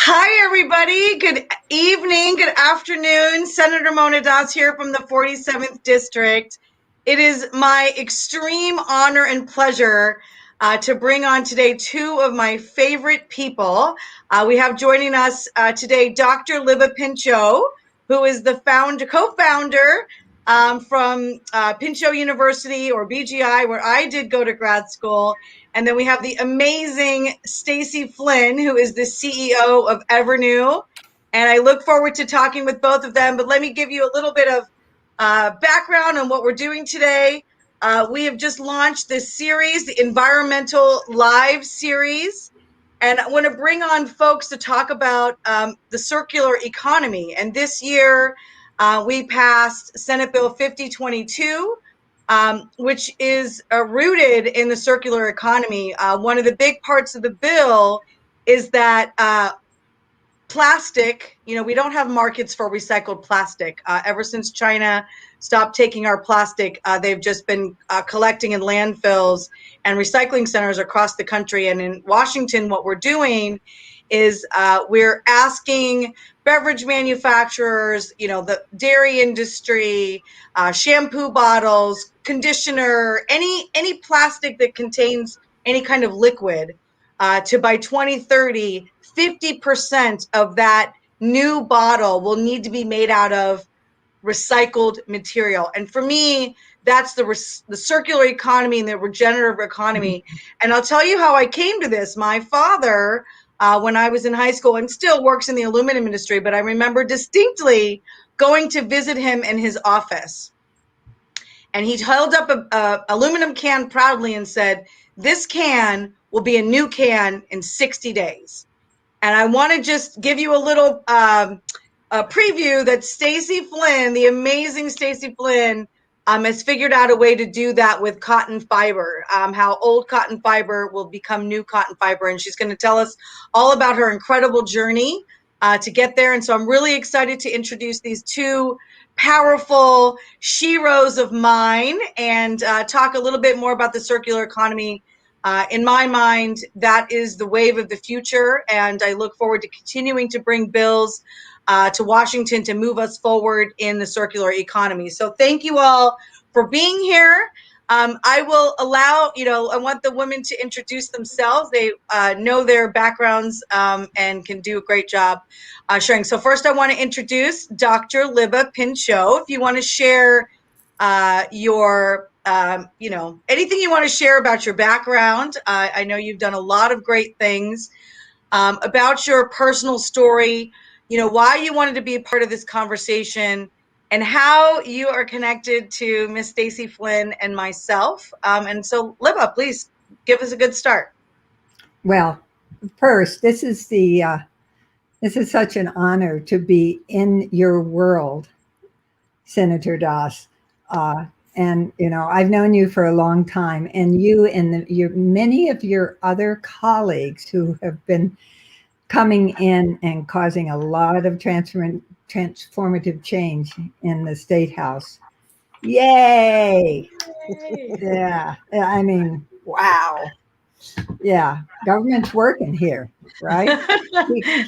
Hi, everybody. Good evening, good afternoon. Senator Mona Das here from the 47th District. It is my extreme honor and pleasure to bring on today two of my favorite people. We have joining us today Dr. Libba Pinchot, who is the co-founder from Pinchot University, or BGI, where I did go to grad school. And then we have the amazing Stacy Flynn, who is the CEO of Evernew. And I look forward to talking with both of them. But let me give you a little bit of background on what we're doing today. We have just launched this series, the Environmental Live series. And I want to bring on folks to talk about the circular economy. And this year, we passed Senate Bill 5022. Which is rooted in the circular economy. One of the big parts of the bill is that plastic, we don't have markets for recycled plastic. Ever since China stopped taking our plastic, they've just been collecting in landfills and recycling centers across the country. And in Washington, what we're doing is we're asking beverage manufacturers, the dairy industry, shampoo bottles, conditioner, any plastic that contains any kind of liquid, to by 2030, 50% of that new bottle will need to be made out of recycled material. And for me, that's the circular economy and the regenerative economy. And I'll tell you how I came to this. My father, when I was in high school, and still works in the aluminum industry, but I remember distinctly going to visit him in his office. And he held up a aluminum can proudly and said, "This can will be a new can in 60 days. And I want to just give you a little preview that Stacy Flynn, the amazing Stacy Flynn, has figured out a way to do that with cotton fiber, how old cotton fiber will become new cotton fiber. And she's going to tell us all about her incredible journey to get there. And so I'm really excited to introduce these two powerful sheroes of mine and talk a little bit more about the circular economy. In my mind, that is the wave of the future. And I look forward to continuing to bring bills to Washington to move us forward in the circular economy. So thank you all for being here. I will allow, I want the women to introduce themselves. They know their backgrounds and can do a great job sharing. So first I want to introduce Dr. Libba Pinchot. If you want to share your, anything you want to share about your background. I know you've done a lot of great things, about your personal story, why you wanted to be a part of this conversation, and how you are connected to Miss Stacy Flynn and myself. And so, Libba, please give us a good start. Well, first, this is such an honor to be in your world, Senator Das. And I've known you for a long time, and you and many of your other colleagues who have been coming in and causing a lot of transformative change in the State House. Yay! Yeah, I mean, wow. Yeah, government's working here, right?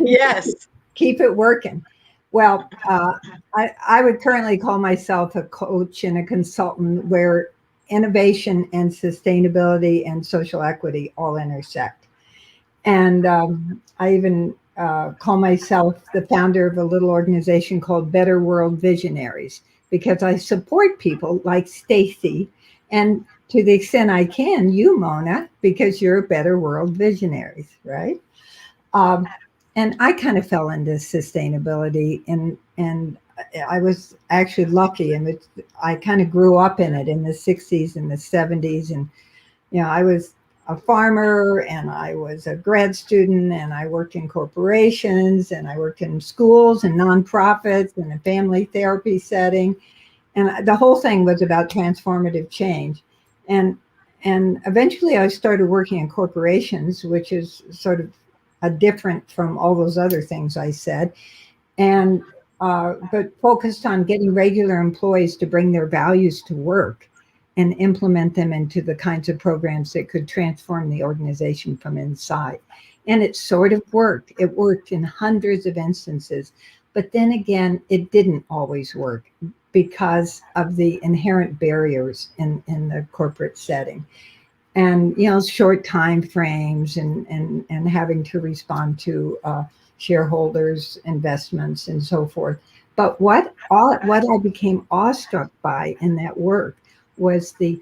Yes. Keep it working. Well, I would currently call myself a coach and a consultant where innovation and sustainability and social equity all intersect. And I even call myself the founder of a little organization called Better World Visionaries because I support people like Stacy, and to the extent I can, you, Mona, because you're a Better World Visionaries, right? Um, and I kind of fell into sustainability, and I was actually lucky, and I kind of grew up in it in the '60s and the '70s, and I was a farmer and I was a grad student and I worked in corporations and I worked in schools and nonprofits and a family therapy setting. And the whole thing was about transformative change. And and eventually I started working in corporations, which is sort of a different from all those other things I said. And but focused on getting regular employees to bring their values to work and implement them into the kinds of programs that could transform the organization from inside. And it sort of worked. It worked in hundreds of instances. But then again, it didn't always work because of the inherent barriers in the corporate setting. And short time frames and having to respond to shareholders investments and so forth. But what I became awestruck by in that work was the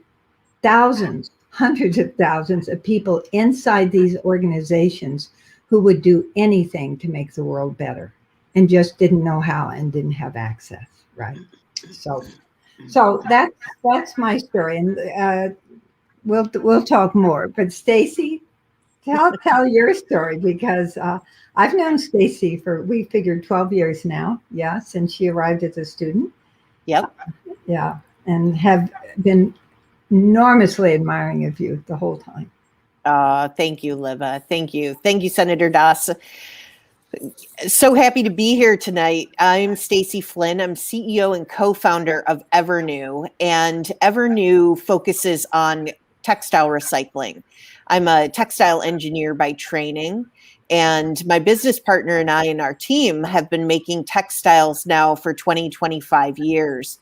thousands, hundreds of thousands of people inside these organizations who would do anything to make the world better and just didn't know how and didn't have access, right? So that's my story, and we'll talk more. But Stacy, tell your story, because I've known Stacy for, we figured, 12 years now. Yeah, since she arrived as a student. Yep. Yeah, and have been enormously admiring of you the whole time. Thank you, Liva. Thank you. Thank you, Senator Doss. So happy to be here tonight. I'm Stacy Flynn. I'm CEO and co-founder of Evernew, and Evernew focuses on textile recycling. I'm a textile engineer by training, and my business partner and I and our team have been making textiles now for 25 years.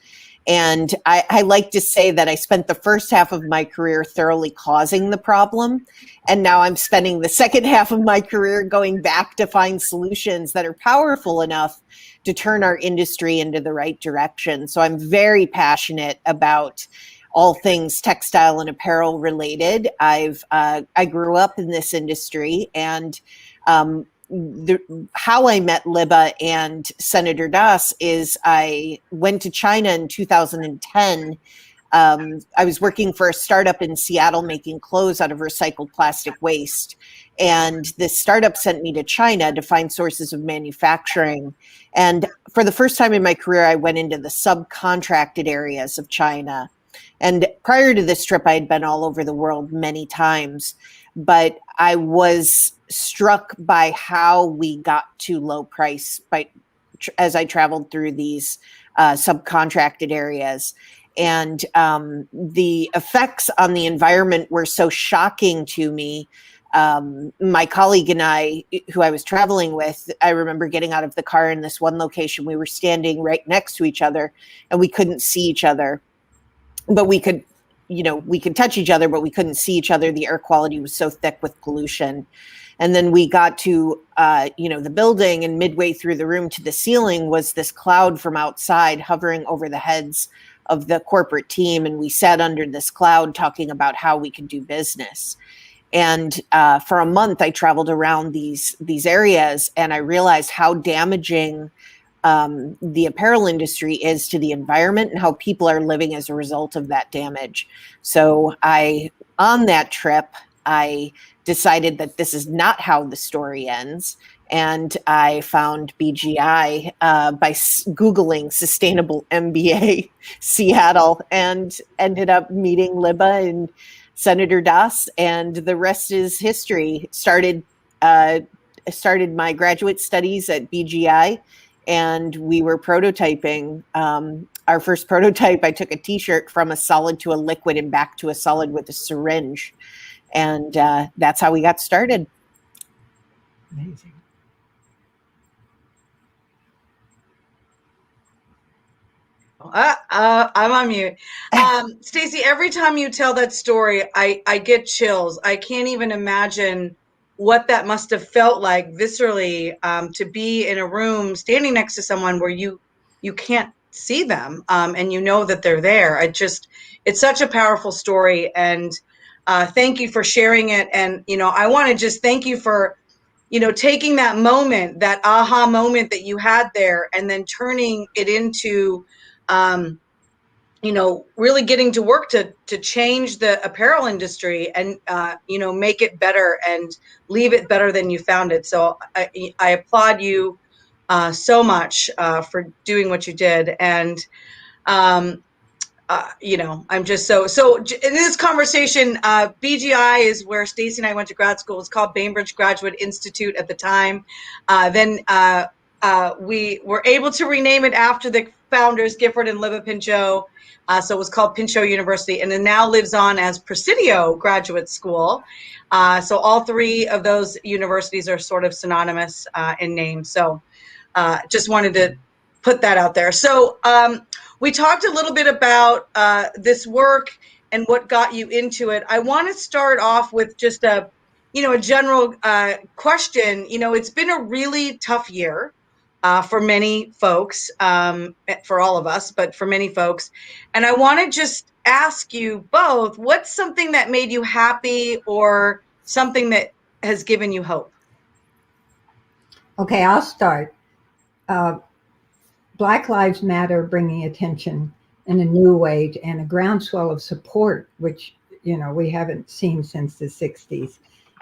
And I like to say that I spent the first half of my career thoroughly causing the problem. And now I'm spending the second half of my career going back to find solutions that are powerful enough to turn our industry into the right direction. So I'm very passionate about all things textile and apparel related. I grew up in this industry, and how I met Liba and Senator Doss is I went to China in 2010. I was working for a startup in Seattle making clothes out of recycled plastic waste. And this startup sent me to China to find sources of manufacturing. And for the first time in my career, I went into the subcontracted areas of China. And prior to this trip, I had been all over the world many times, but I was struck by how we got to low price as I traveled through these subcontracted areas. And the effects on the environment were so shocking to me. My colleague and I, who I was traveling with, I remember getting out of the car in this one location. We were standing right next to each other, and we couldn't see each other, but we could touch each other, but we couldn't see each other. The air quality was so thick with pollution. And then we got to, the building, and midway through the room to the ceiling was this cloud from outside hovering over the heads of the corporate team. And we sat under this cloud talking about how we could do business. And for a month, I traveled around these areas, and I realized how damaging the apparel industry is to the environment and how people are living as a result of that damage. So on that trip, I decided that this is not how the story ends. And I found BGI by Googling Sustainable MBA Seattle, and ended up meeting Liba and Senator Doss, and the rest is history. Started my graduate studies at BGI, and we were prototyping. Our first prototype, I took a t-shirt from a solid to a liquid and back to a solid with a syringe. And that's how we got started. Amazing. I'm on mute. Stacy, every time you tell that story, I get chills. I can't even imagine what that must have felt like viscerally, to be in a room standing next to someone where you can't see them, and you know that they're there. It's such a powerful story, and thank you for sharing it. And I want to just thank you for taking that moment, that aha moment that you had there, and then turning it into really getting to work to change the apparel industry and make it better and leave it better than you found it. So I applaud you so much for doing what you did. And I'm just so in this conversation, BGI is where Stacy and I went to grad school. It's called Bainbridge Graduate Institute at the time. Then we were able to rename it after the founders, Gifford and Libba Pinchot. So it was called Pinchot University, and it now lives on as Presidio Graduate School. So all three of those universities are sort of synonymous in name. So just wanted to put that out there. So we talked a little bit about this work and what got you into it. I want to start off with just a general question. It's been a really tough year for many folks, for all of us, but for many folks. And I want to just ask you both, what's something that made you happy or something that has given you hope? Okay, I'll start. Black Lives Matter bringing attention in a new way and a groundswell of support, which we haven't seen since the 60s.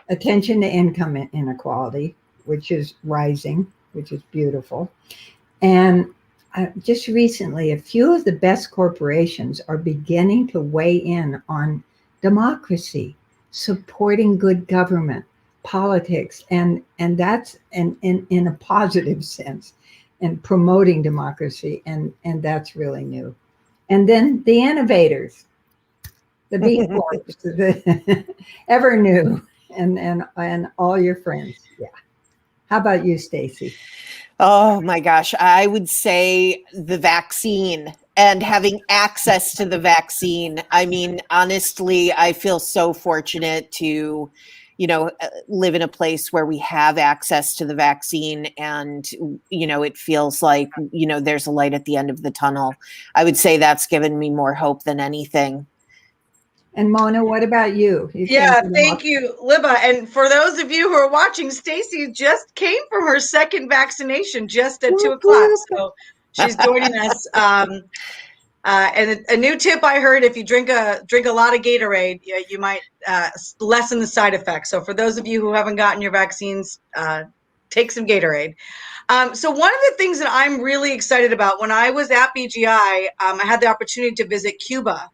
Attention to income inequality, which is rising, which is beautiful. And just recently, a few of the best corporations are beginning to weigh in on democracy, supporting good government, politics, and that's in a positive sense, and promoting democracy, and that's really new. And then the innovators, the B Corps, the ever new, and all your friends. Yeah. How about you, Stacy? Oh my gosh, I would say the vaccine and having access to the vaccine. I mean, honestly, I feel so fortunate to live in a place where we have access to the vaccine, and it feels like there's a light at the end of the tunnel. I would say that's given me more hope than anything. And Mona, what about you? Yeah, thank you, Libba. And for those of you who are watching, Stacy just came from her second vaccination just at 2:00, so she's joining us. And a new tip I heard: if you drink a lot of Gatorade, you might lessen the side effects. So for those of you who haven't gotten your vaccines, take some Gatorade. So one of the things that I'm really excited about, when I was at BGI, I had the opportunity to visit Cuba,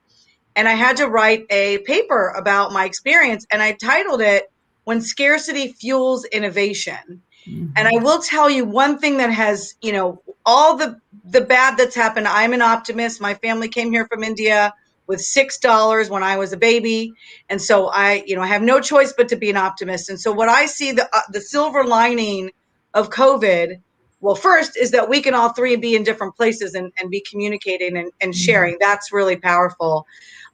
and I had to write a paper about my experience, and I titled it "When Scarcity Fuels Innovation." Mm-hmm. And I will tell you one thing that has, all the bad that's happened. I'm an optimist. My family came here from India with $6 when I was a baby. And so I have no choice but to be an optimist. And so what I see, the silver lining of COVID, well, first is that we can all three be in different places and be communicating and sharing. Mm-hmm. That's really powerful.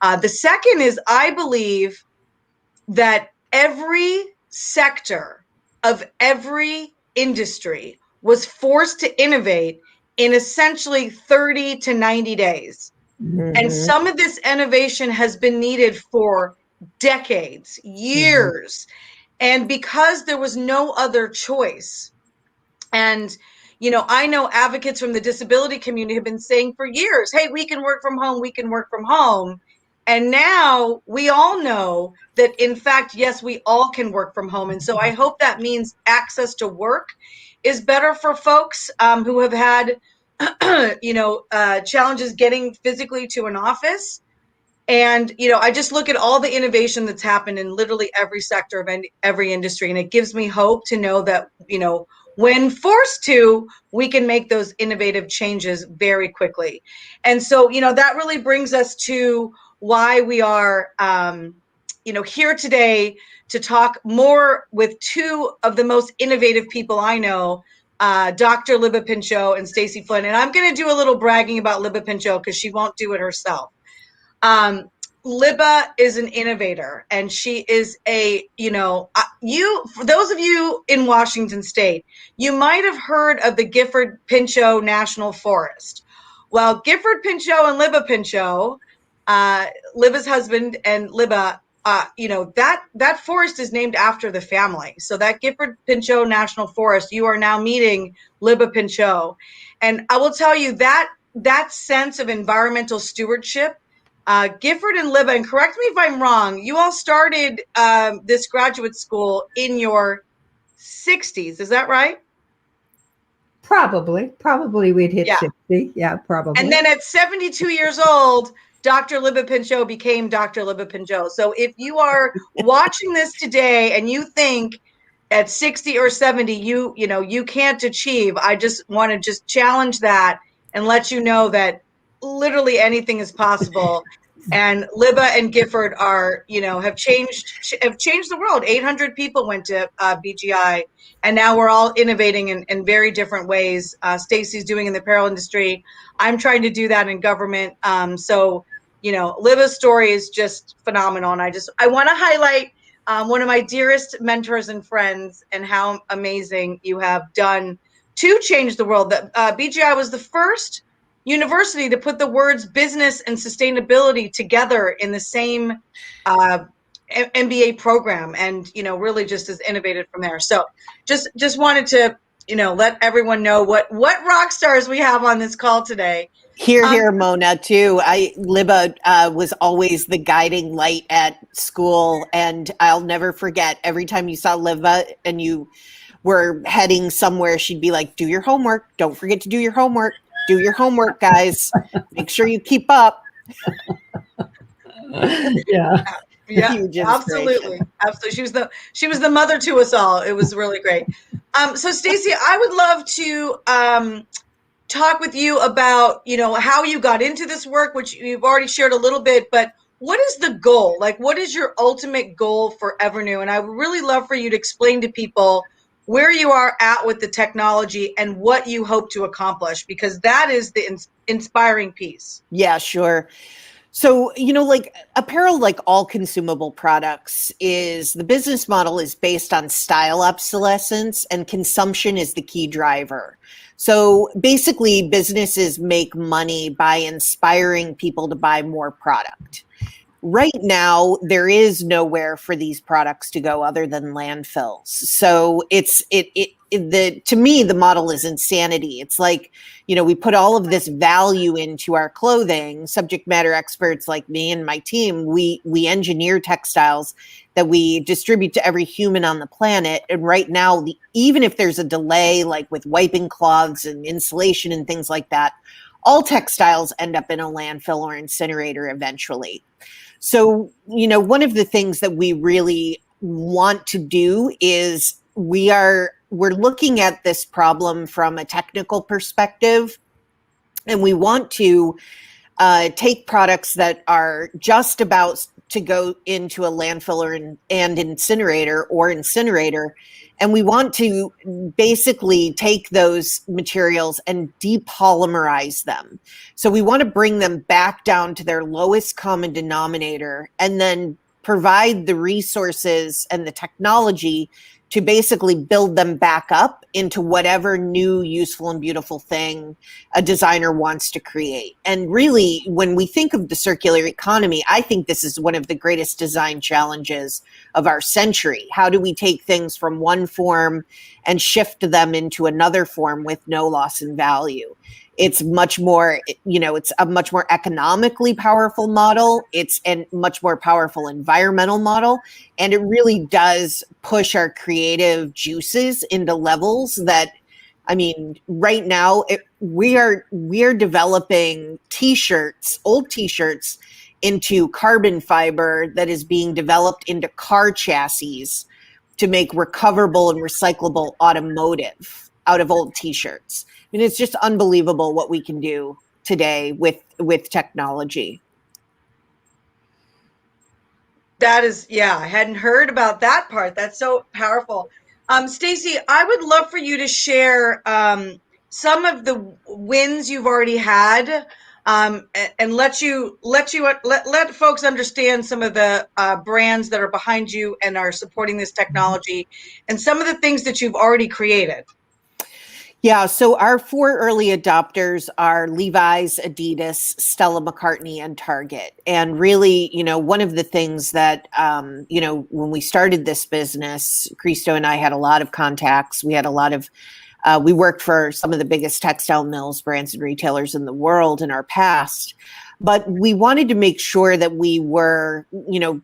The second is, I believe that every sector of every industry was forced to innovate in essentially 30 to 90 days. Mm-hmm. And some of this innovation has been needed for decades, years. Mm-hmm. And because there was no other choice, and I know advocates from the disability community have been saying for years, hey, we can work from home, we can work from home. And now we all know that, in fact, yes, we all can work from home. And so I hope that means access to work is better for folks who have had, challenges getting physically to an office. And, I just look at all the innovation that's happened in literally every sector of every industry. And it gives me hope to know that, when forced to, we can make those innovative changes very quickly. And so, that really brings us to why we are, here today to talk more with two of the most innovative people I know, Dr. Libba Pinchot and Stacy Flynn. And I'm going to do a little bragging about Libba Pinchot because she won't do it herself. Libba is an innovator, and she is for those of you in Washington State, you might have heard of the Gifford Pinchot National Forest. Well, Gifford Pinchot and Libba Pinchot, Libba's husband and Libba, that forest is named after the family. So that Gifford Pinchot National Forest, you are now meeting Libba Pinchot. And I will tell you that sense of environmental stewardship, Gifford and Libba, and correct me if I'm wrong, you all started this graduate school in your 60s. Is that right? Probably we'd hit Yeah. 60. Yeah, probably. And then at 72 years old, Dr. Libba Pinchot became Dr. Libba Pinchot. So if you are watching this today and you think at 60 or 70 you can't achieve, I just want to just challenge that and let you know that literally anything is possible. And Libba and Gifford are, have changed the world. 800 people went to BGI, and now we're all innovating in very different ways. Stacy's doing in the apparel industry. I'm trying to do that in government. So, Libba's story is just phenomenal. And I want to highlight one of my dearest mentors and friends, and how amazing you have done to change the world. That BGI was the first university to put the words business and sustainability together in the same MBA program, and really just has innovated from there. So just wanted to let everyone know what rock stars we have on this call today. Here, Mona, too. Libba was always the guiding light at school, and I'll never forget, every time you saw Libba and you were heading somewhere, she'd be like, do your homework. Don't forget to do your homework. Do your homework, guys. Make sure you keep up. Yeah. Yeah, absolutely. She was the mother to us all. It was really great. So Stacy, I would love to talk with you about, how you got into this work, which you've already shared a little bit, but what is the goal? Like, what is your ultimate goal for Evernew? And I would really love for you to explain to people where you are at with the technology and what you hope to accomplish, because that is the inspiring piece. Yeah, sure. So, like apparel, like all consumable products, is the business model is based on style obsolescence, and consumption is the key driver. So basically, businesses make money by inspiring people to buy more product. Right now, there is nowhere for these products to go other than landfills. So to me, the model is insanity. It's like, we put all of this value into our clothing. Subject matter experts like me and my team, we engineer textiles that we distribute to every human on the planet. And right now, even if there's a delay, like with wiping cloths and insulation and things like that, all textiles end up in a landfill or incinerator eventually. So, one of the things that we really want to do is we're looking at this problem from a technical perspective, and we want to take products that are just about to go into a landfill and incinerator, and we want to basically take those materials and depolymerize them. So we want to bring them back down to their lowest common denominator, and then provide the resources and the technology to basically build them back up into whatever new, useful, and beautiful thing a designer wants to create. And really, when we think of the circular economy, I think this is one of the greatest design challenges of our century. How do we take things from one form and shift them into another form with no loss in value? It's much more, it's a much more economically powerful model. It's a much more powerful environmental model. And it really does push our creative juices into levels that, right now we are developing old t-shirts into carbon fiber that is being developed into car chassis to make recoverable and recyclable automotive out of old t-shirts. It's just unbelievable what we can do today with technology. That is, I hadn't heard about that part. That's so powerful. Stacy, I would love for you to share some of the wins you've already had and let folks understand some of the brands that are behind you and are supporting this technology, and some of the things that you've already created. Yeah, so our 4 early adopters are Levi's, Adidas, Stella McCartney, and Target. And really, one of the things that, when we started this business, Christo and I had a lot of contacts. We had a lot of, we worked for some of the biggest textile mills, brands, and retailers in the world in our past. But we wanted to make sure that we were,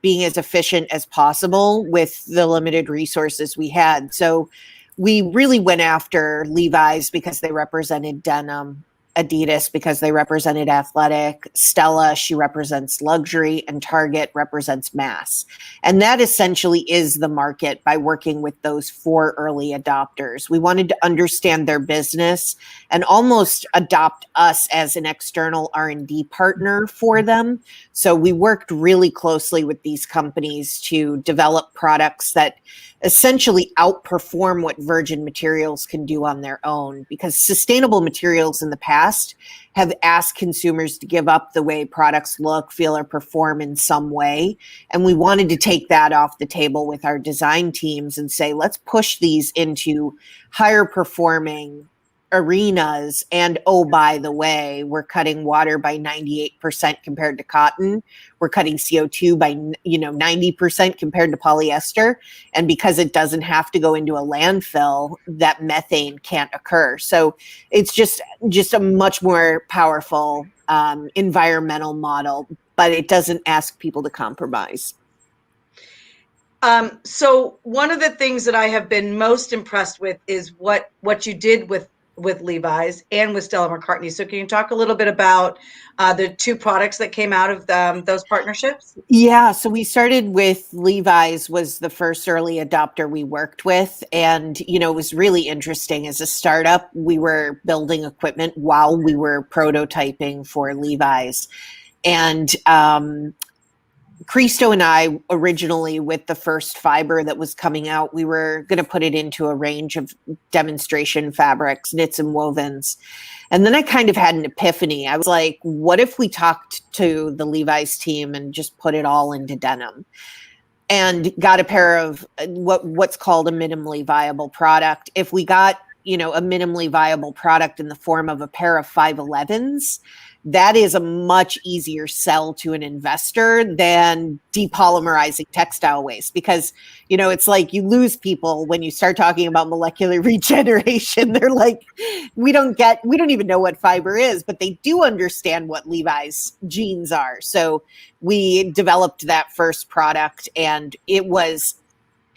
being as efficient as possible with the limited resources we had. So we really went after Levi's because they represented denim, Adidas because they represented athletic, Stella, she represents luxury, and Target represents mass. And that essentially is the market by working with those 4 early adopters. We wanted to understand their business and almost adopt us as an external R&D partner for them. So we worked really closely with these companies to develop products that essentially outperform what virgin materials can do on their own, because sustainable materials in the past have asked consumers to give up the way products look, feel, or perform in some way. And we wanted to take that off the table with our design teams and say, let's push these into higher performing arenas. And oh, by the way, we're cutting water by 98% compared to cotton. We're cutting CO2 by 90% compared to polyester. And because it doesn't have to go into a landfill, that methane can't occur. So it's just a much more powerful environmental model, but it doesn't ask people to compromise. So one of the things that I have been most impressed with is what you did with Levi's and with Stella McCartney. So can you talk a little bit about the 2 products that came out of those partnerships? Yeah, so we started with Levi's was the first early adopter we worked with. And, it was really interesting. As a startup, we were building equipment while we were prototyping for Levi's. And Christo and I originally, with the first fiber that was coming out, we were going to put it into a range of demonstration fabrics, knits and wovens. And then I kind of had an epiphany. I was like, what if we talked to the Levi's team and just put it all into denim? And got a pair of what's called a minimally viable product. If we got, a minimally viable product in the form of a pair of 511s, that is a much easier sell to an investor than depolymerizing textile waste, because, it's like you lose people when you start talking about molecular regeneration. They're like, we don't even know what fiber is, but they do understand what Levi's jeans are. So we developed that first product, and it was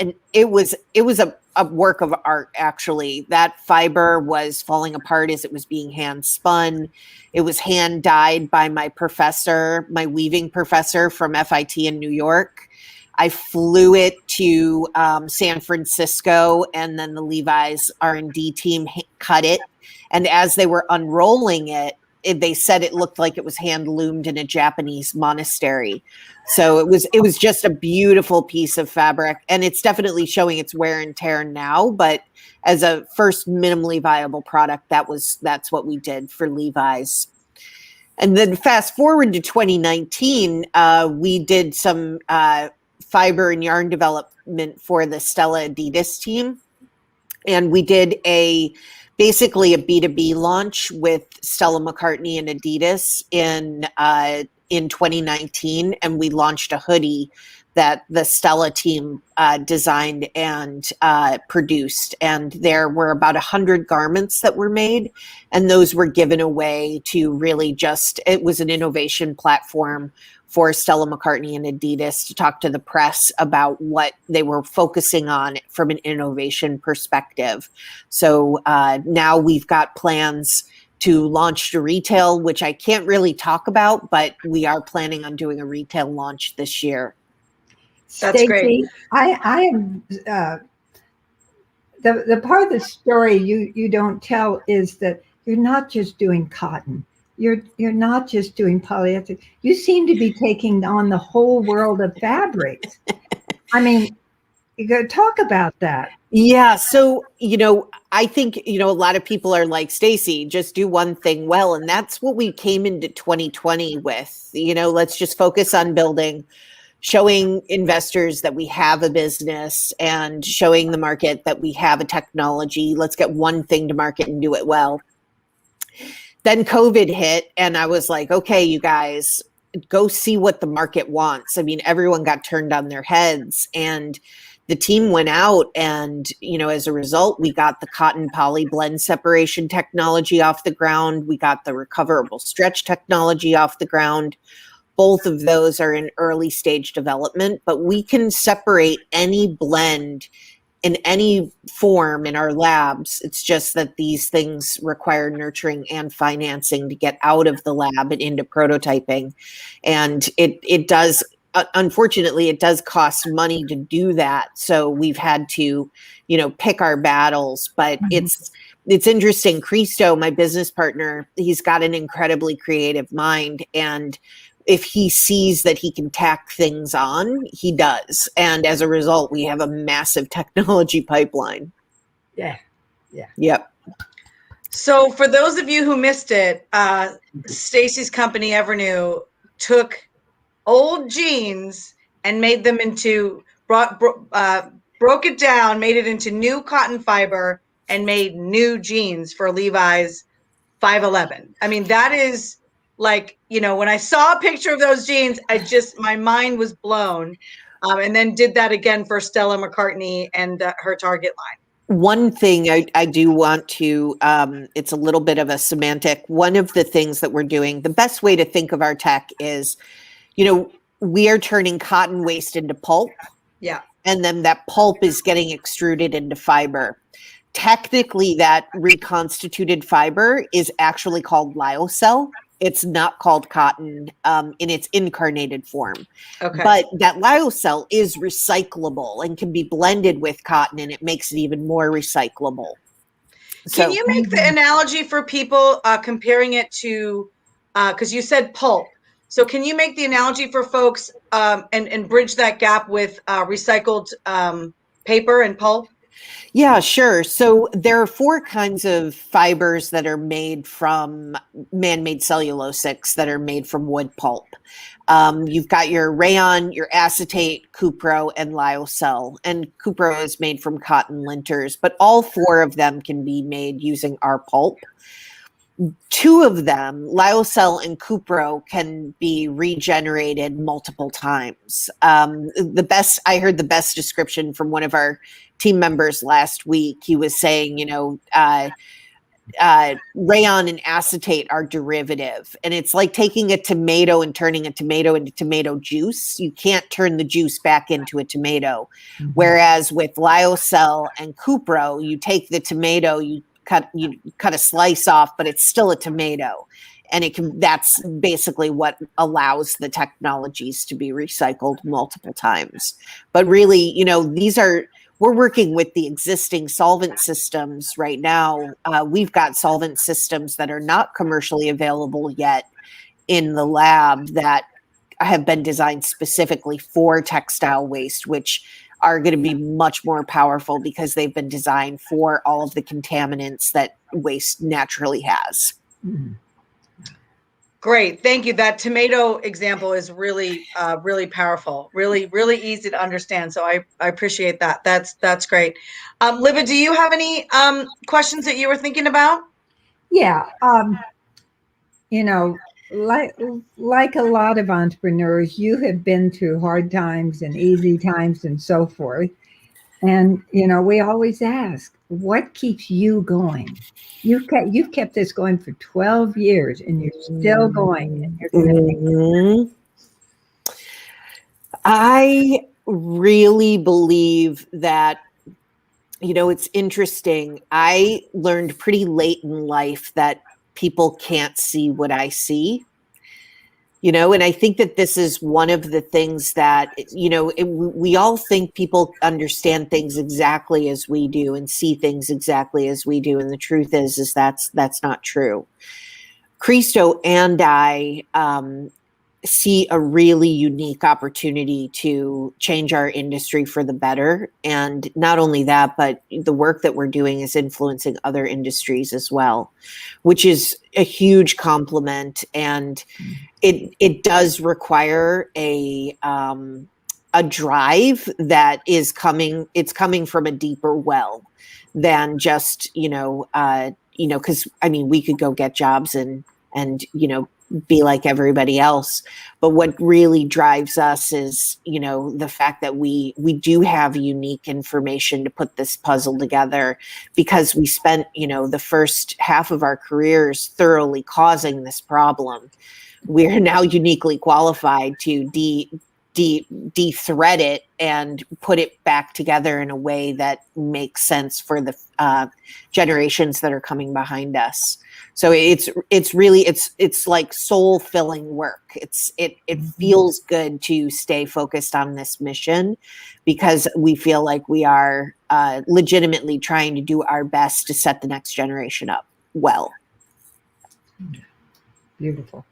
a work of art, actually. That fiber was falling apart as it was being hand spun. It was hand dyed by my weaving professor from FIT in New York. I flew it to San Francisco, and then the Levi's R&D team cut it. And as they were unrolling it, they said it looked like it was hand loomed in a Japanese monastery. So it was just a beautiful piece of fabric, and it's definitely showing its wear and tear now. But as a first minimally viable product, that's what we did for Levi's. And then fast forward to 2019, we did some fiber and yarn development for the Stella Adidas team, and we did basically a B2B launch with Stella McCartney and Adidas in 2019, and we launched a hoodie that the Stella team designed and produced. And there were about 100 garments that were made, and those were given away to really it was an innovation platform for Stella McCartney and Adidas to talk to the press about what they were focusing on from an innovation perspective. So now we've got plans to launch to retail, which I can't really talk about, but we are planning on doing a retail launch this year. That's great. I am the part of the story you don't tell is that you're not just doing cotton. You're not just doing polyester. You seem to be taking on the whole world of fabrics. I mean, You go talk about that. Yeah. So, I think, a lot of people are like, Stacy, just do one thing well. And that's what we came into 2020 with. Let's just focus on building, showing investors that we have a business and showing the market that we have a technology. Let's get one thing to market and do it well. Then COVID hit, and I was like, okay, you guys, go see what the market wants. I mean, everyone got turned on their heads, and the team went out, and as a result, we got the cotton poly blend separation technology off the ground. We got the recoverable stretch technology off the ground. Both of those are in early stage development, but we can separate any blend in any form in our labs. It's just that these things require nurturing and financing to get out of the lab and into prototyping. And it does, unfortunately, it does cost money to do that. So we've had to, pick our battles, but it's interesting. Christo, my business partner, he's got an incredibly creative mind, and if he sees that he can tack things on, he does. And as a result, we have a massive technology pipeline. Yeah. Yep. So for those of you who missed it, Stacy's company, Evernew, took old jeans and made them into, broke it down, made it into new cotton fiber, and made new jeans for Levi's 511. I mean, that is like, when I saw a picture of those jeans, my mind was blown. And then did that again for Stella McCartney and her Target line. One thing I do want to, it's a little bit of a semantic. One of the things that we're doing, the best way to think of our tech is, we are turning cotton waste into pulp. Yeah. And then that pulp is getting extruded into fiber. Technically, that reconstituted fiber is actually called lyocell. It's not called cotton in its incarnated form. Okay. But that lyocell is recyclable and can be blended with cotton, and it makes it even more recyclable. Can you make the analogy for people comparing it to, because you said pulp. So can you make the analogy for folks and bridge that gap with recycled paper and pulp? Yeah, sure. So there are 4 kinds of fibers that are made from man-made cellulosics that are made from wood pulp. You've got your rayon, your acetate, cupro, and lyocell. And cupro is made from cotton linters, but all 4 of them can be made using our pulp. 2 of them, lyocell and cupro, can be regenerated multiple times. I heard the best description from one of our team members last week. He was saying, rayon and acetate are derivative, and it's like taking a tomato and turning a tomato into tomato juice. You can't turn the juice back into a tomato. Mm-hmm. Whereas with lyocell and cupro, you take the tomato, you cut a slice off, but it's still a tomato. And that's basically what allows the technologies to be recycled multiple times. But really, we're working with the existing solvent systems right now. We've got solvent systems that are not commercially available yet in the lab that have been designed specifically for textile waste, which are going to be much more powerful because they've been designed for all of the contaminants that waste naturally has. Mm-hmm. Great. Thank you. That tomato example is really, really powerful, really, really easy to understand. So I appreciate that. That's great. Libba, do you have any questions that you were thinking about? Yeah. Like a lot of entrepreneurs, you have been through hard times and easy times and so forth. And, we always ask, what keeps you going? You've kept this going for 12 years and you're still going. And you're mm-hmm. I really believe that, it's interesting. I learned pretty late in life that people can't see what I see, and I think that this is one of the things that, we all think people understand things exactly as we do and see things exactly as we do. And the truth is that's not true. Christo and I see a really unique opportunity to change our industry for the better. And not only that, but the work that we're doing is influencing other industries as well, which is a huge compliment. And it does require a drive that is coming. It's coming from a deeper well than just, because I mean, we could go get jobs and be like everybody else. But what really drives us is, the fact that we do have unique information to put this puzzle together, because we spent, the first half of our careers thoroughly causing this problem. We're now uniquely qualified to de-thread it and put it back together in a way that makes sense for the generations that are coming behind us. So it's really like soul filling work. It feels good to stay focused on this mission, because we feel like we are legitimately trying to do our best to set the next generation up well. Beautiful.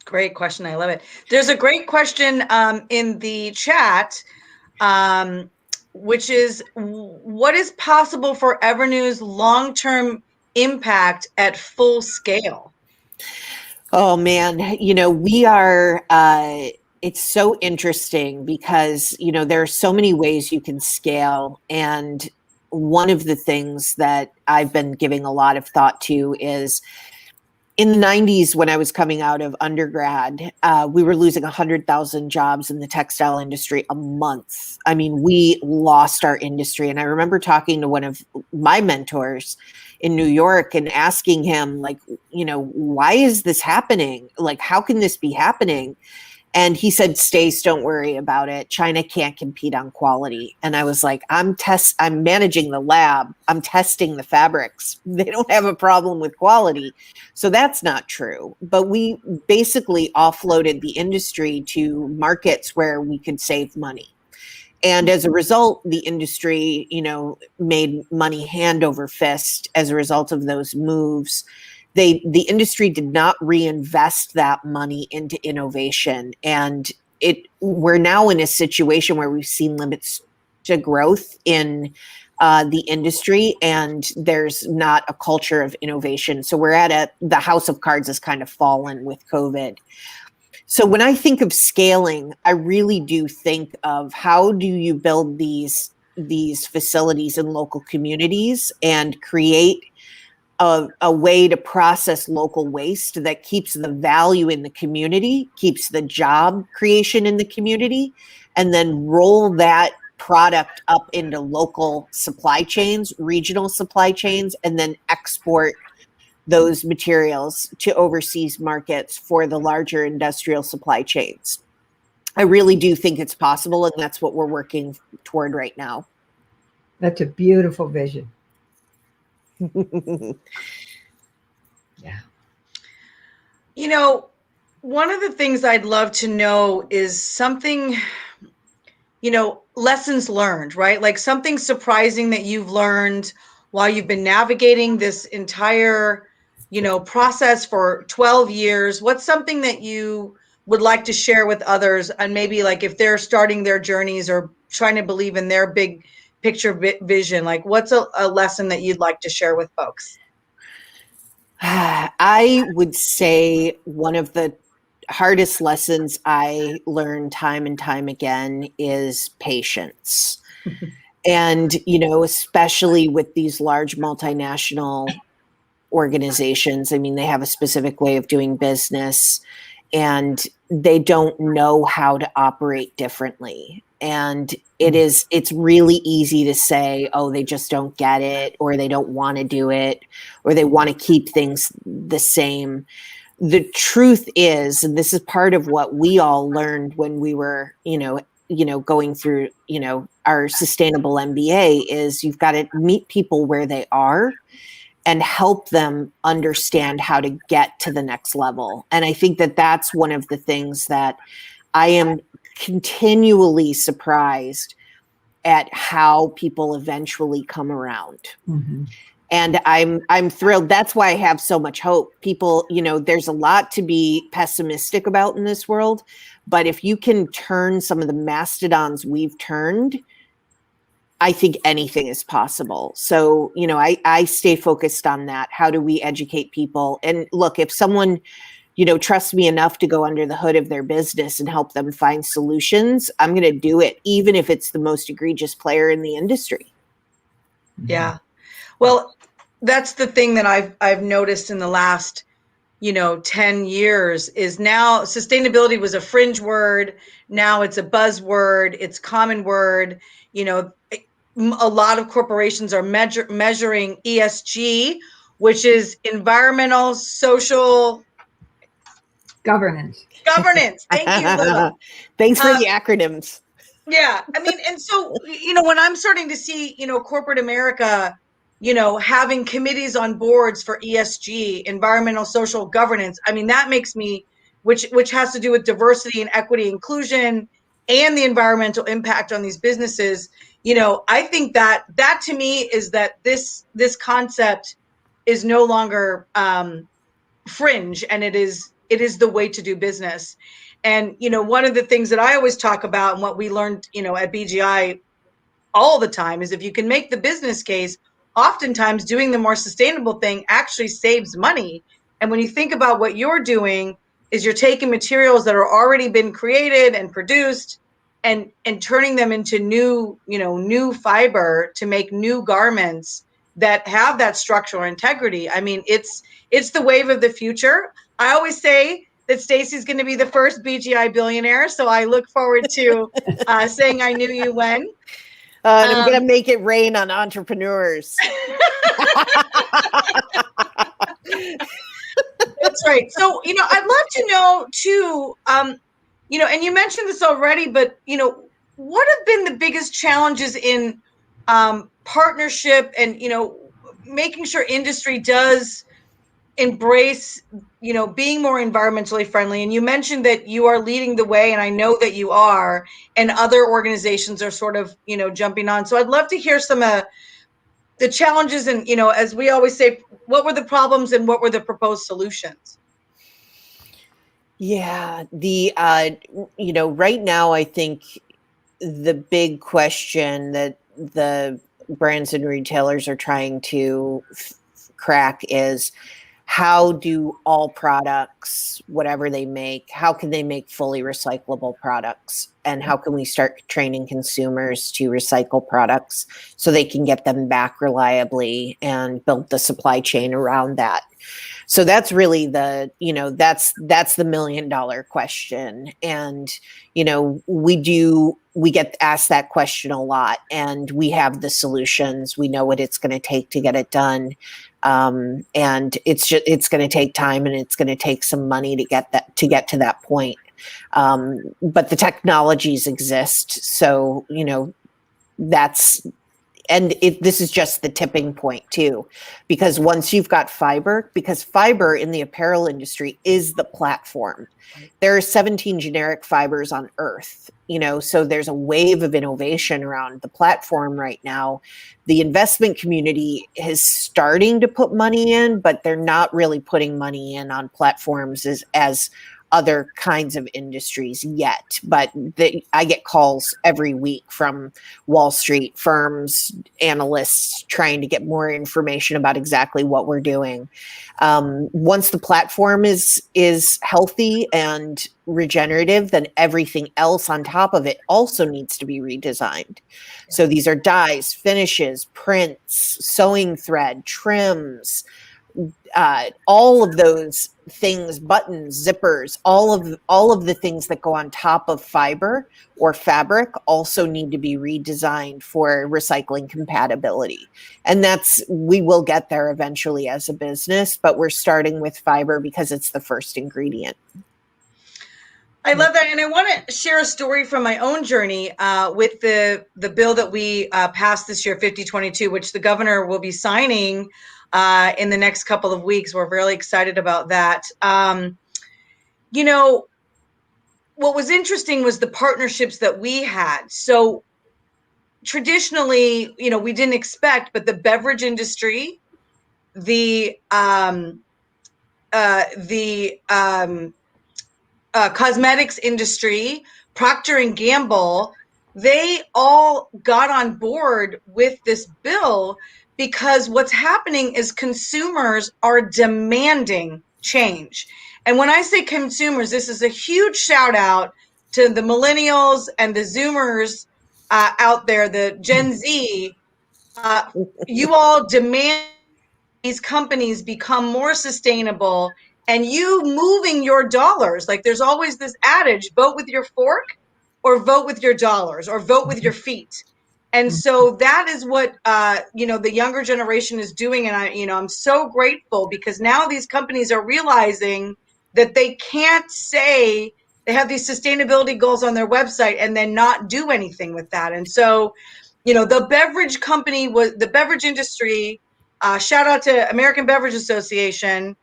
Great question. I love it. There's a great question in the chat, which is, what is possible for Evernew's long-term impact at full scale? Oh man, we are, it's so interesting because, there are so many ways you can scale. And one of the things that I've been giving a lot of thought to is, in the 90s, when I was coming out of undergrad, we were losing 100,000 jobs in the textile industry a month. I mean, we lost our industry. And I remember talking to one of my mentors in New York and asking him, like, why is this happening? Like, how can this be happening? And he said, Stace, don't worry about it. China can't compete on quality. And I was like, I'm managing the lab. I'm testing the fabrics. They don't have a problem with quality. So that's not true. But we basically offloaded the industry to markets where we could save money. And as a result, the industry, made money hand over fist as a result of those moves. The industry did not reinvest that money into innovation. And we're now in a situation where we've seen limits to growth in the industry, and there's not a culture of innovation. So we're at the house of cards has kind of fallen with COVID. So when I think of scaling, I really do think of how do you build these facilities in local communities and create a way to process local waste that keeps the value in the community, keeps the job creation in the community, and then roll that product up into local supply chains, regional supply chains, and then export those materials to overseas markets for the larger industrial supply chains. I really do think it's possible, and that's what we're working toward right now. That's a beautiful vision. Yeah. One of the things I'd love to know is something, lessons learned, right? Like something surprising that you've learned while you've been navigating this entire process for 12 years. What's something that you would like to share with others, and maybe like if they're starting their journeys or trying to believe in their big picture vision, like what's a lesson that you'd like to share with folks? I would say one of the hardest lessons I learned time and time again is patience. And, especially with these large multinational organizations, I mean, they have a specific way of doing business and they don't know how to operate differently. And it's really easy to say, oh, they just don't get it, or they don't want to do it, or they want to keep things the same. The truth is, and this is part of what we all learned when we were, going through, our sustainable MBA, is you've got to meet people where they are and help them understand how to get to the next level. And I think that that's one of the things that I am continually surprised at, how people eventually come around. Mm-hmm. And I'm thrilled. That's why I have so much hope. People, there's a lot to be pessimistic about in this world, but if you can turn some of the mastodons we've turned, I think anything is possible. So, I stay focused on that. How do we educate people? And look, if someone, trusts me enough to go under the hood of their business and help them find solutions, I'm going to do it, even if it's the most egregious player in the industry. Yeah. Well, that's the thing that I've noticed in the last, 10 years is now sustainability was a fringe word. Now it's a buzzword. It's common word. A lot of corporations are measuring ESG, which is environmental, social Governance. Thank you, Lila. Thanks for the acronyms. Yeah. I mean, and so, when I'm starting to see, corporate America, having committees on boards for ESG, environmental, social governance, I mean, that makes me, which has to do with diversity and equity, inclusion, and the environmental impact on these businesses. I think that to me is that this concept is no longer fringe, and it is the way to do business. And one of the things that I always talk about, and what we learned at BGI all the time, is if you can make the business case, oftentimes doing the more sustainable thing actually saves money. And when you think about what you're doing, is you're taking materials that are already been created and produced and turning them into new fiber to make new garments that have that structural integrity. I mean, it's the wave of the future. I always say that Stacy's going to be the first BGI billionaire, so I look forward to saying I knew you when. And I'm going to make it rain on entrepreneurs. That's right. So, I'd love to know too, and you mentioned this already, but, what have been the biggest challenges in partnership and, making sure industry does embrace, being more environmentally friendly? And you mentioned that you are leading the way, and I know that you are, and other organizations are sort of, jumping on. So I'd love to hear some the challenges and, as we always say, what were the problems and what were the proposed solutions? Yeah, right now, I think the big question that the brands and retailers are trying to crack is, how do all products, whatever they make, how can they make fully recyclable products? And how can we start training consumers to recycle products so they can get them back reliably and build the supply chain around that? So that's really that's the $1 million question. And, we get asked that question a lot, and we have the solutions. We know what it's going to take to get it done. And it's going to take time, and it's going to take some money to get to that point. But the technologies exist. So, this is just the tipping point too, because once you've got fiber, because fiber in the apparel industry is the platform. There are 17 generic fibers on Earth, so there's a wave of innovation around the platform right now. The investment community is starting to put money in, but they're not really putting money in on platforms as other kinds of industries yet. But I get calls every week from Wall Street firms, analysts, trying to get more information about exactly what we're doing. Once the platform is healthy and regenerative, then everything else on top of it also needs to be redesigned. So these are dyes, finishes, prints, sewing thread, trims, all of those things, buttons, zippers, all of the things that go on top of fiber or fabric also need to be redesigned for recycling compatibility. And we will get there eventually as a business, but we're starting with fiber because it's the first ingredient. I love that. And I want to share a story from my own journey with the bill that we passed this year, 5022, which the governor will be signing in the next couple of weeks. We're really excited about that. What was interesting was the partnerships that we had. So traditionally, we didn't expect, but the beverage industry cosmetics industry, Procter and Gamble, they all got on board with this bill because what's happening is consumers are demanding change. And when I say consumers, this is a huge shout out to the millennials and the Zoomers out there, the Gen Z. You all demand these companies become more sustainable, and you moving your dollars. Like there's always this adage, vote with your fork or vote with your dollars or vote with your feet. And so that is what the younger generation is doing. And I'm so grateful because now these companies are realizing that they can't say they have these sustainability goals on their website and then not do anything with that. And so, the beverage industry, shout out to American Beverage Association,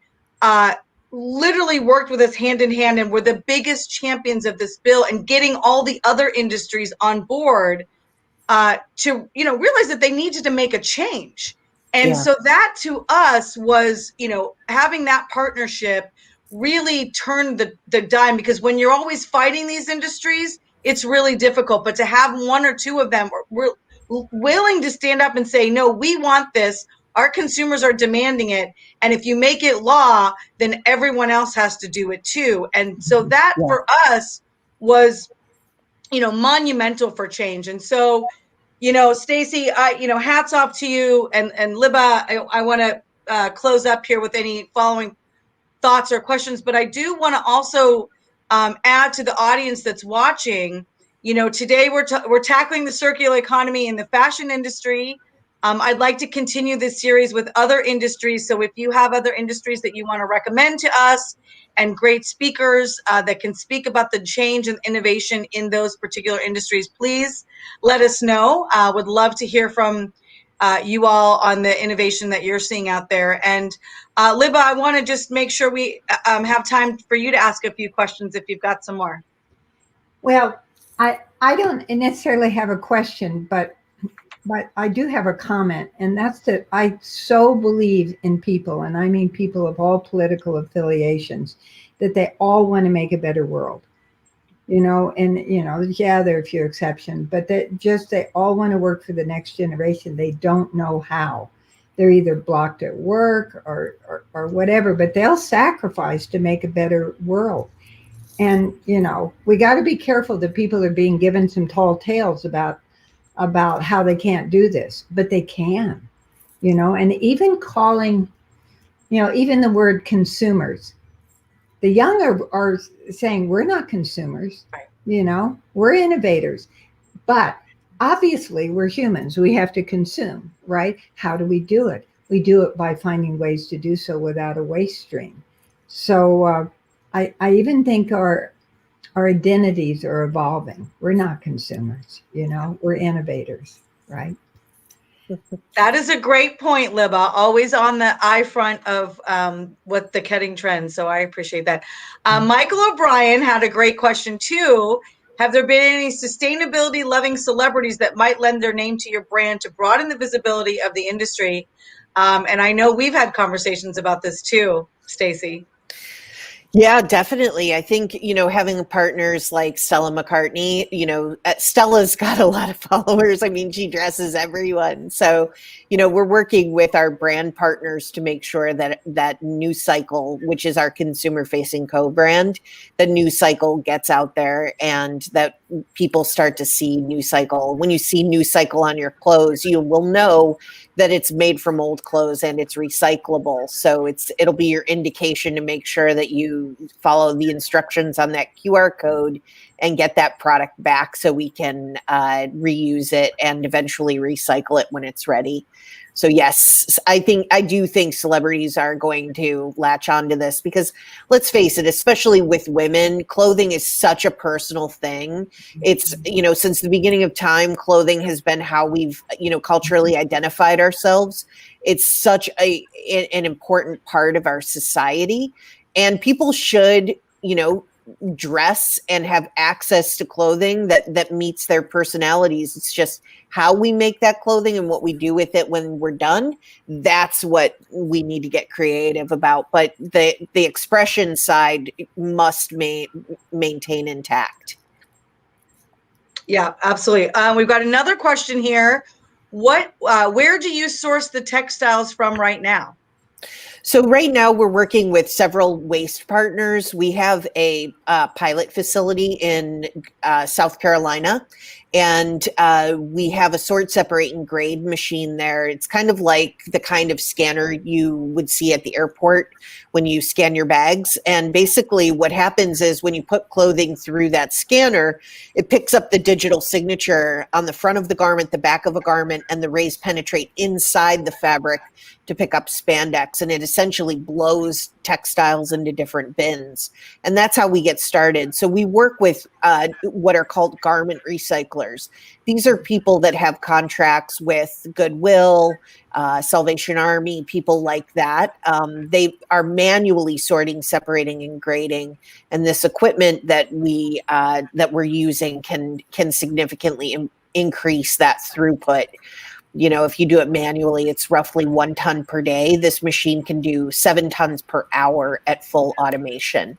literally worked with us hand in hand and were the biggest champions of this bill and getting all the other industries on board to realize that they needed to make a change. And so that to us was, having that partnership really turned the dime, because when you're always fighting these industries, it's really difficult. But to have one or two of them we're willing to stand up and say, no, we want this. Our consumers are demanding it. And if you make it law, then everyone else has to do it too. And so that for us was, monumental for change. And so, Stacey, hats off to you, and Liba. I want to close up here with any following thoughts or questions, but I do want to also add to the audience that's watching. Today we're tackling the circular economy in the fashion industry. I'd like to continue this series with other industries. So if you have other industries that you want to recommend to us and great speakers that can speak about the change and innovation in those particular industries, please let us know. Would love to hear from you all on the innovation that you're seeing out there. And Liba, I want to just make sure we have time for you to ask a few questions if you've got some more. Well, I don't necessarily have a question, but I do have a comment, and that's that I so believe in people, and I mean people of all political affiliations, that they all want to make a better world. Yeah, there are a few exceptions, but they all want to work for the next generation. They don't know how. They're either blocked at work or whatever, but they'll sacrifice to make a better world. And, we got to be careful that people are being given some tall tales about how they can't do this, but they can, and even calling, even the word consumers, the young are saying we're not consumers, right. We're innovators, but obviously we're humans. We have to consume, right? How do we do it? We do it by finding ways to do so without a waste stream. So I even think our identities are evolving. We're not consumers, we're innovators, right? That is a great point, Liba. Always on the eye front of what the cutting trends. So I appreciate that. Michael O'Brien had a great question too. Have there been any sustainability loving celebrities that might lend their name to your brand to broaden the visibility of the industry? And I know we've had conversations about this too, Stacey. Yeah, definitely. I think, having partners like Stella McCartney, Stella's got a lot of followers. I mean, she dresses everyone. So, we're working with our brand partners to make sure that New Cycle, which is our consumer facing co-brand, the New Cycle gets out there and that people start to see New Cycle. When you see New Cycle on your clothes, you will know that it's made from old clothes and it's recyclable. So it'll be your indication to make sure that you follow the instructions on that QR code and get that product back so we can reuse it and eventually recycle it when it's ready. So yes, I do think celebrities are going to latch onto this because let's face it, especially with women, clothing is such a personal thing. It's, since the beginning of time, clothing has been how we've, culturally identified ourselves. It's such an important part of our society, and people should, dress and have access to clothing that meets their personalities. It's just how we make that clothing and what we do with it when we're done. That's what we need to get creative about. But the expression side must maintain intact. Yeah, absolutely. We've got another question here. Where do you source the textiles from right now? So right now we're working with several waste partners. We have a pilot facility in South Carolina, and we have a sort, separate, and grade machine there. It's kind of like the kind of scanner you would see at the airport when you scan your bags. And basically what happens is when you put clothing through that scanner, it picks up the digital signature on the front of the garment, the back of a garment, and the rays penetrate inside the fabric to pick up spandex, and it essentially blows textiles into different bins. And that's how we get started. So we work with what are called garment recyclers. These are people that have contracts with Goodwill, Salvation Army, people like that. They are manually sorting, separating, and grading. And this equipment that we're using can significantly increase that throughput. You know, if you do it manually, it's roughly 1 ton per day. This machine can do 7 tons per hour at full automation.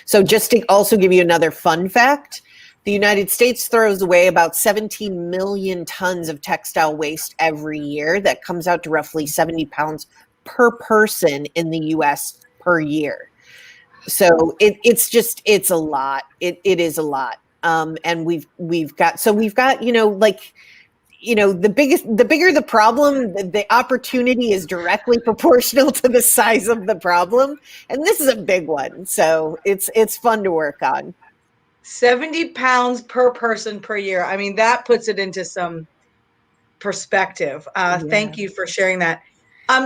So just to also give you another fun fact, the United States throws away about 17 million tons of textile waste every year. That comes out to roughly 70 pounds per person in the US per year. So it's a lot. It is a lot. And we've got, the bigger the problem, the opportunity is directly proportional to the size of the problem. And this is a big one. So it's fun to work on. 70 pounds per person per year. I mean, that puts it into some perspective. Thank you for sharing that.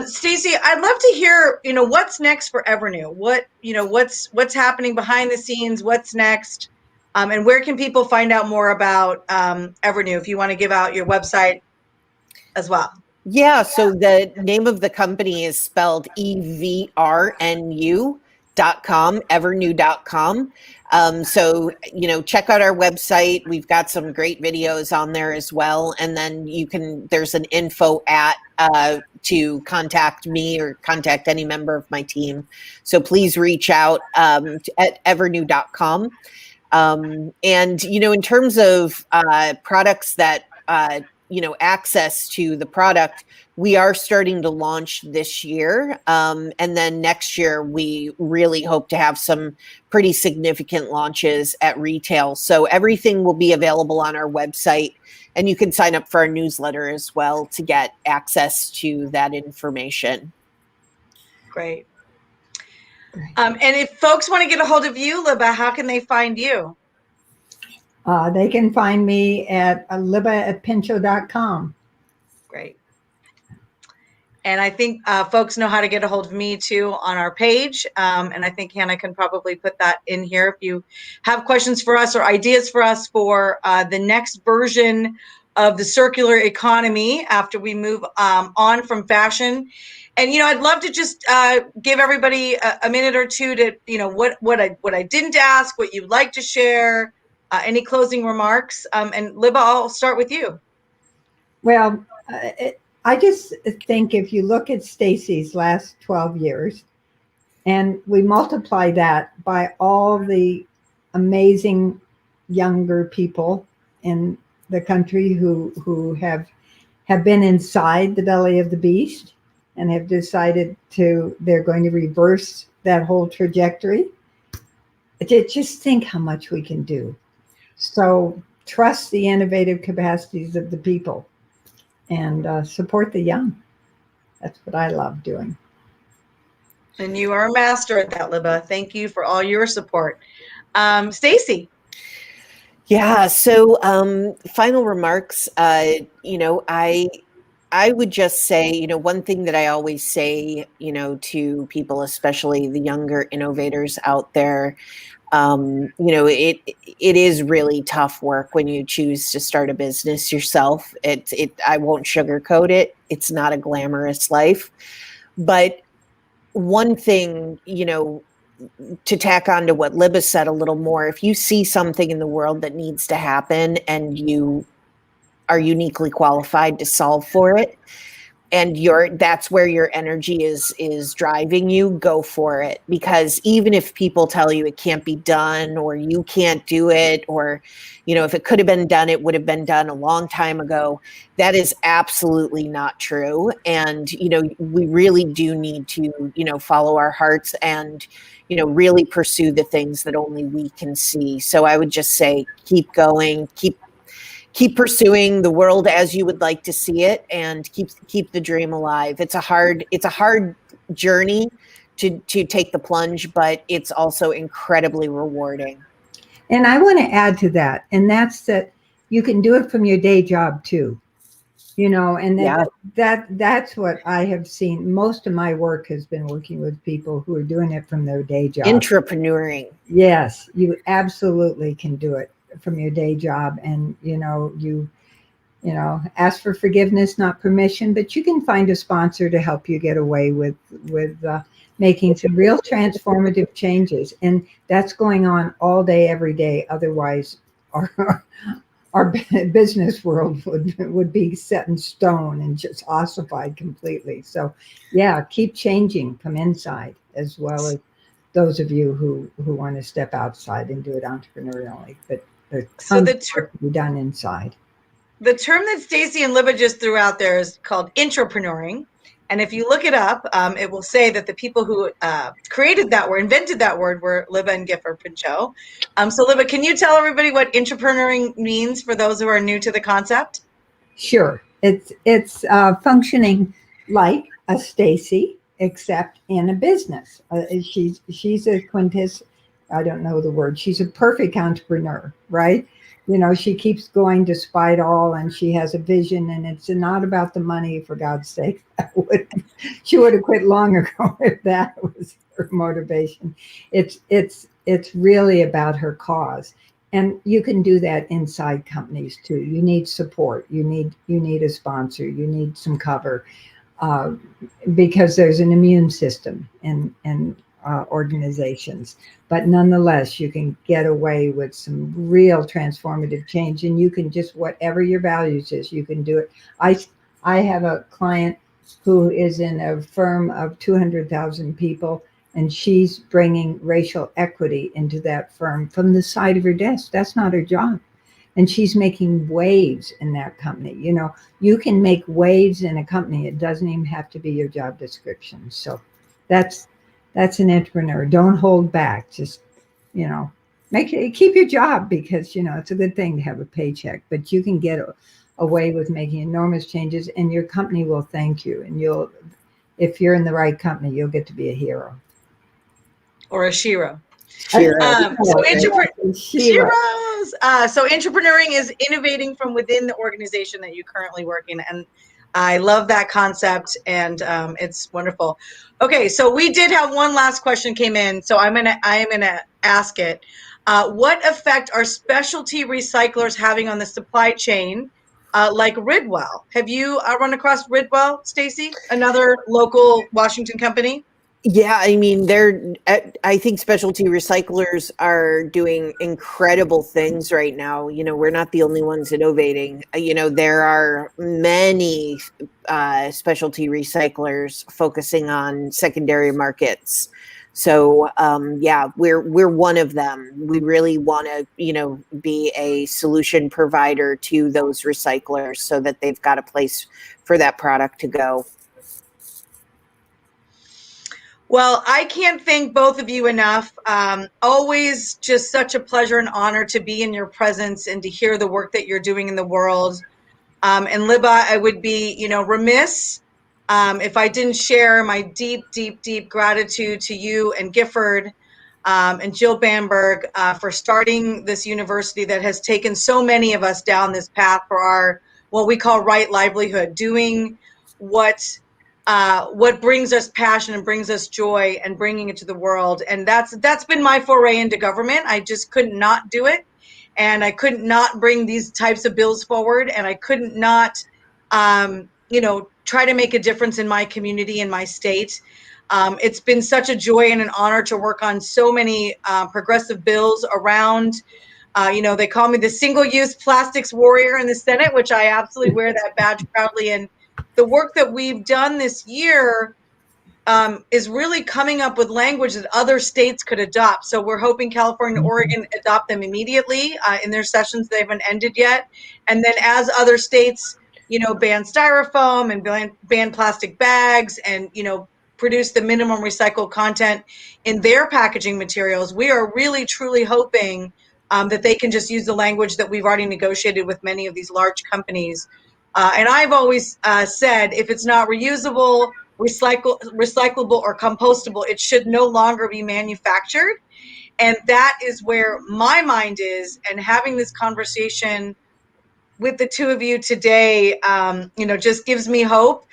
Stacey, I'd love to hear, what's next for Evernew? What's happening behind the scenes? What's next? And where can people find out more about Evernew if you want to give out your website as well? Yeah, so the name of the company is spelled EVRNU.com, evernew.com. So, check out our website. We've got some great videos on there as well. And then there's an info to contact me or contact any member of my team. So please reach out at evernew.com. And, in terms of products that, access to the product, we are starting to launch this year. And then next year, we really hope to have some pretty significant launches at retail. So everything will be available on our website. And you can sign up for our newsletter as well to get access to that information. Great. And if folks want to get a hold of you, Liba, how can they find you? They can find me at liba@pincho.com. Great. And I think folks know how to get a hold of me too on our page. And I think Hannah can probably put that in here if you have questions for us or ideas for us for the next version of the circular economy after we move on from fashion. And, I'd love to just give everybody a minute or two to, what I didn't ask, what you'd like to share, any closing remarks. And Liba, I'll start with you. Well, I just think if you look at Stacey's last 12 years and we multiply that by all the amazing younger people in the country who have been inside the belly of the beast and have decided they're going to reverse that whole trajectory. Just think how much we can do. So trust the innovative capacities of the people and support the young. That's what I love doing. And you are a master at that, Liba. Thank you for all your support. Stacey. Yeah. So final remarks, I would just say, one thing that I always say, to people, especially the younger innovators out there, it is really tough work when you choose to start a business yourself. I won't sugarcoat it. It's not a glamorous life, but one thing, to tack on to what Libba said a little more, if you see something in the world that needs to happen and you are uniquely qualified to solve for it, and that's where your energy is driving you, go for it. Because even if people tell you it can't be done, or you can't do it, or if it could have been done, it would have been done a long time ago, that is absolutely not true. And we really do need to follow our hearts and really pursue the things that only we can see. So I would just say, keep going, keep pursuing the world as you would like to see it, and keep the dream alive. It's a hard journey to take the plunge, but it's also incredibly rewarding. And I want to add to that, and that's that you can do it from your day job too. And that's what I have seen. Most of my work has been working with people who are doing it from their day job. Entrepreneuring. Yes, you absolutely can do it from your day job, and you ask for forgiveness, not permission, but you can find a sponsor to help you get away with making some real transformative changes, and that's going on all day, every day. Otherwise, our business world would be set in stone and just ossified completely. So, yeah, keep changing from inside, as well as those of you who want to step outside and do it entrepreneurially. But there's tons of work to be done inside. The term that Stacy and Libba just threw out there is called intrapreneuring. And if you look it up, it will say that the people who invented that word, were Libba and Gifford Pinchot. So Libba, can you tell everybody what intrapreneuring means for those who are new to the concept? Sure. It's functioning like a Stacy, except in a business. She's a I don't know the word. She's a perfect entrepreneur, right? She keeps going despite all, and she has a vision, and it's not about the money, for God's sake. She would have quit long ago if that was her motivation. It's really about her cause. And you can do that inside companies too. You need support. You need a sponsor. You need some cover, because there's an immune system in organizations. But nonetheless, you can get away with some real transformative change, and you can just, whatever your values is, you can do it. I have a client who is in a firm of 200,000 people, and she's bringing racial equity into that firm from the side of her desk. That's not her job. And she's making waves in that company. You can make waves in a company. It doesn't even have to be your job description. So that's an entrepreneur. Don't hold back. Just, keep your job, because, it's a good thing to have a paycheck, but you can get away with making enormous changes, and your company will thank you. And if you're in the right company, you'll get to be a hero. Or a shiro. Shiros. So intrapreneuring is innovating from within the organization that you currently work in. And I love that concept, and it's wonderful. Okay, so we did have one last question came in, so I'm gonna ask it. What effect are specialty recyclers having on the supply chain, like Ridwell? Have you run across Ridwell, Stacy? Another local Washington company? Yeah, I mean, I think specialty recyclers are doing incredible things right now. We're not the only ones innovating. There are many specialty recyclers focusing on secondary markets. So, yeah, we're one of them. We really want to, be a solution provider to those recyclers so that they've got a place for that product to go. Well, I can't thank both of you enough. Always just such a pleasure and honor to be in your presence and to hear the work that you're doing in the world. And Libba, I would be, remiss if I didn't share my deep, deep, deep gratitude to you and Gifford and Jill Bamberg for starting this university that has taken so many of us down this path for our, what we call right livelihood, doing what brings us passion and brings us joy and bringing it to the world. And that's been my foray into government. I just couldn't not do it. And I couldn't not bring these types of bills forward. And I couldn't not, try to make a difference in my community, in my state. It's been such a joy and an honor to work on so many progressive bills around. They call me the single-use plastics warrior in the Senate, which I absolutely wear that badge proudly. And the work that we've done this year is really coming up with language that other states could adopt. So we're hoping California and Oregon adopt them immediately in their sessions. They haven't ended yet. And then as other states, ban styrofoam and ban plastic bags and, produce the minimum recycled content in their packaging materials, we are really, truly hoping that they can just use the language that we've already negotiated with many of these large companies. And I've always said, if it's not reusable, recyclable, or compostable, it should no longer be manufactured. And that is where my mind is. And having this conversation with the two of you today, just gives me hope.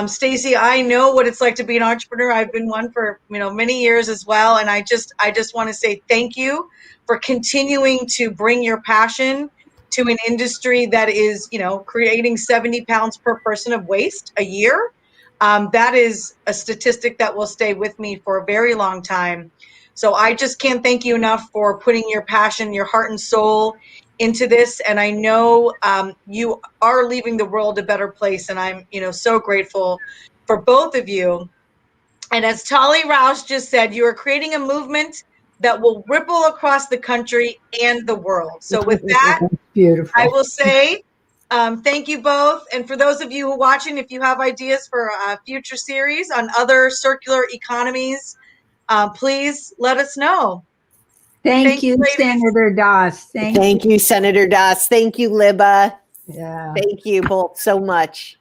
Stacey, I know what it's like to be an entrepreneur. I've been one for many years as well, and I just want to say thank you for continuing to bring your passion to an industry that is creating 70 pounds per person of waste a year. That is a statistic that will stay with me for a very long time. So I just can't thank you enough for putting your passion, your heart and soul into this. And I know you are leaving the world a better place. And I'm, so grateful for both of you. And as Tali Roush just said, you are creating a movement that will ripple across the country and the world. So with that, beautiful. I will say thank you both. And for those of you who are watching, if you have ideas for a future series on other circular economies, please let us know. Thank you, ladies. Senator Doss. Thank you, Senator Doss. Thank you, Libba. Yeah. Thank you both so much.